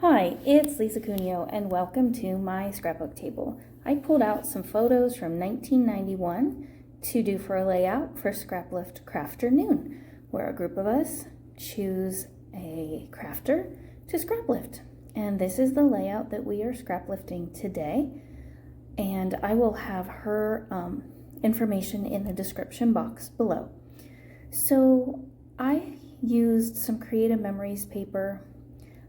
Hi, it's Lisa Cuneo and welcome to my scrapbook table. I pulled out some photos from 1991 to do for a layout for Scraplift Crafternoon, where a group of us choose a crafter to scraplift. And this is the layout that we are scraplifting today. And I will have her information in the description box below. So I used some Creative Memories paper.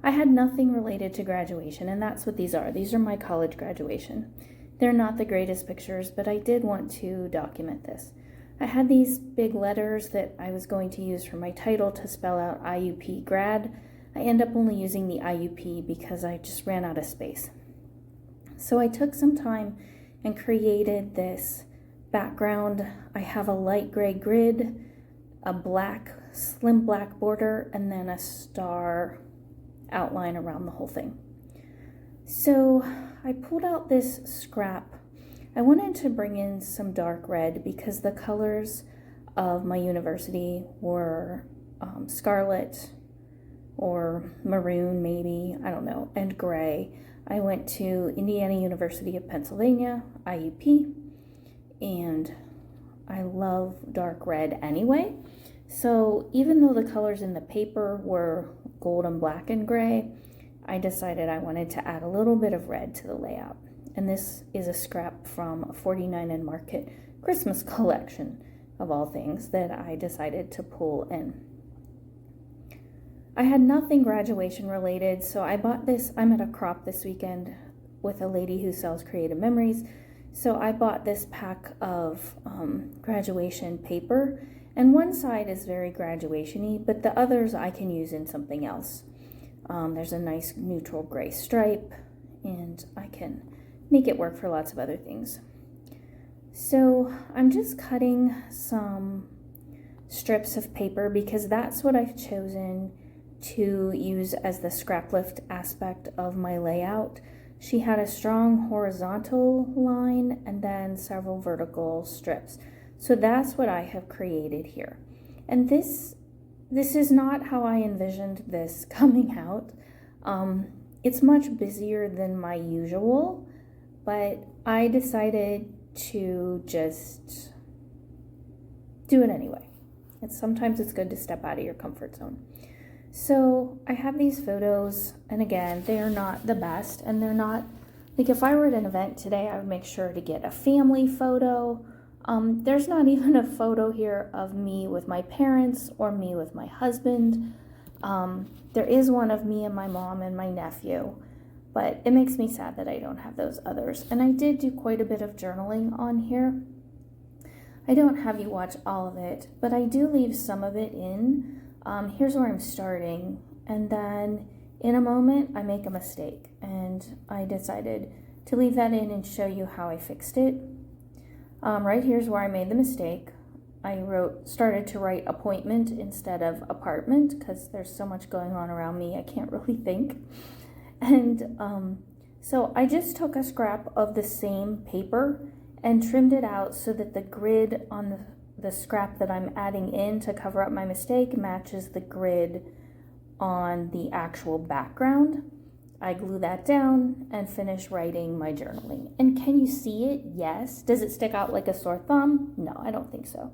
I had nothing related to graduation, and that's what these are. These are my college graduation. They're not the greatest pictures, but I did want to document this. I had these big letters that I was going to use for my title to spell out IUP grad. I end up only using the IUP because I just ran out of space. So I took some time and created this background. I have a light gray grid, a slim black border, and then a star outline around the whole thing. So I pulled out this scrap. I wanted to bring in some dark red because the colors of my university were scarlet or maroon maybe, I don't know, and gray. I went to Indiana University of Pennsylvania, IUP, and I love dark red anyway. So even though the colors in the paper were gold and black and gray, I decided I wanted to add a little bit of red to the layout. And this is a scrap from a 49 & Market Christmas collection of all things that I decided to pull in. I had nothing graduation related, so I bought this. I'm at a crop this weekend with a lady who sells Creative Memories. So I bought this pack of graduation paper, and one side is very graduation-y, but the others I can use in something else. There's a nice neutral gray stripe, and I can make it work for lots of other things. So I'm just cutting some strips of paper because that's what I've chosen to use as the scraplift aspect of my layout. She had a strong horizontal line and then several vertical strips. So that's what I have created here. And this is not how I envisioned this coming out. It's much busier than my usual, but I decided to just do it anyway. Sometimes it's good to step out of your comfort zone. So I have these photos, and again, they are not the best, and they're not, like if I were at an event today, I would make sure to get a family photo. There's not even a photo here of me with my parents or me with my husband. There is one of me and my mom and my nephew, but it makes me sad that I don't have those others. And I did do quite a bit of journaling on here. I don't have you watch all of it, but I do leave some of it in. Here's where I'm starting, and then in a moment I make a mistake, and I decided to leave that in and show you how I fixed it. Right here's where I made the mistake. I started to write appointment instead of apartment because there's so much going on around me I can't really think. And so I just took a scrap of the same paper and trimmed it out so that the grid on the scrap that I'm adding in to cover up my mistake matches the grid on the actual background. I glue that down and finish writing my journaling. And can you see it? Yes. Does it stick out like a sore thumb? No, I don't think so.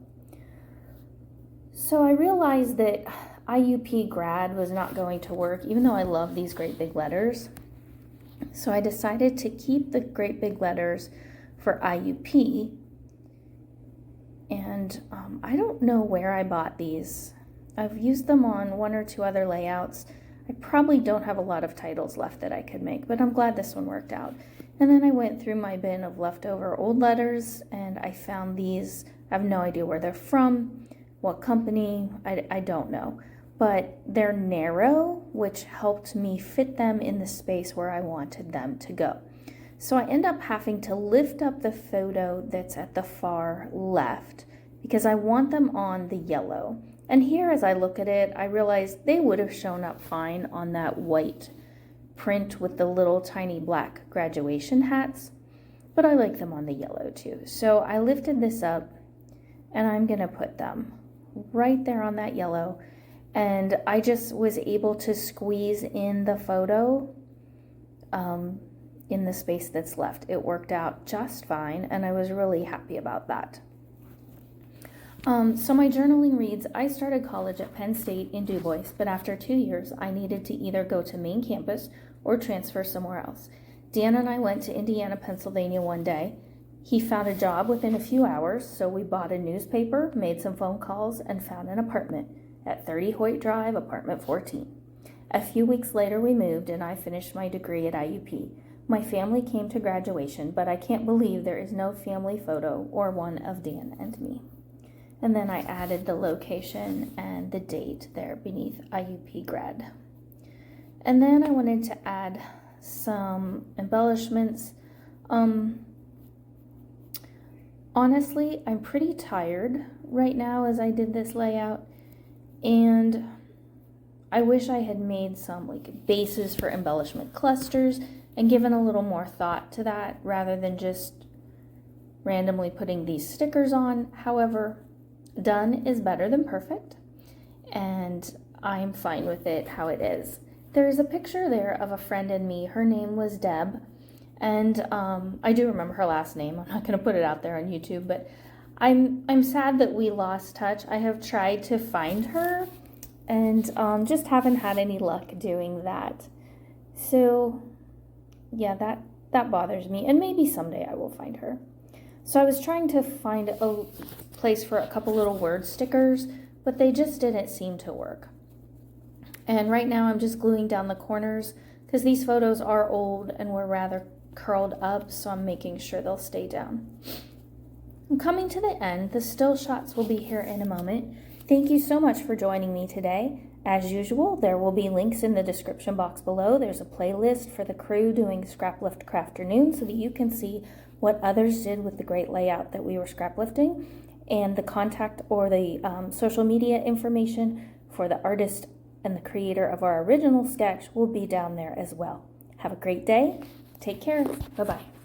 So I realized that IUP grad was not going to work, even though I love these great big letters. So I decided to keep the great big letters for IUP. And I don't know where I bought these. I've used them on one or two other layouts. I probably don't have a lot of titles left that I could make, but I'm glad this one worked out. And then I went through my bin of leftover old letters, and I found these. I have no idea where they're from, what company, I don't know. But they're narrow, which helped me fit them in the space where I wanted them to go. So I end up having to lift up the photo that's at the far left because I want them on the yellow. And here, as I look at it, I realize they would have shown up fine on that white print with the little tiny black graduation hats, but I like them on the yellow too. So I lifted this up and I'm gonna put them right there on that yellow. And I just was able to squeeze in the photo in the space that's left. It worked out just fine, and I was really happy about that. So my journaling reads, I started college at Penn State in Du Bois, but after 2 years, I needed to either go to main campus or transfer somewhere else. Dan and I went to Indiana, Pennsylvania one day. He found a job within a few hours, so we bought a newspaper, made some phone calls, and found an apartment at 30 Hoyt Drive, apartment 14. A few weeks later, we moved, and I finished my degree at IUP. My family came to graduation, but I can't believe there is no family photo or one of Dan and me. And then I added the location and the date there beneath IUP grad. And then I wanted to add some embellishments. Honestly, I'm pretty tired right now as I did this layout, and I wish I had made some like bases for embellishment clusters and given a little more thought to that rather than just randomly putting these stickers on. However, done is better than perfect, and I'm fine with it how it is. There's a picture there of a friend and me. Her name was Deb, and I do remember her last name. I'm not going to put it out there on YouTube, but I'm sad that we lost touch. I have tried to find her, and just haven't had any luck doing that. So yeah, that bothers me, and maybe someday I will find her. So I was trying to find a place for a couple little word stickers, but they just didn't seem to work. And right now I'm just gluing down the corners because these photos are old and were rather curled up, so I'm making sure they'll stay down. I'm coming to the end. The still shots will be here in a moment. Thank you so much for joining me today. As usual, there will be links in the description box below. There's a playlist for the crew doing Scraplift Crafternoon so that you can see what others did with the great layout that we were scraplifting, and the contact or the social media information for the artist and the creator of our original sketch will be down there as well. Have a great day. Take care. Bye-bye.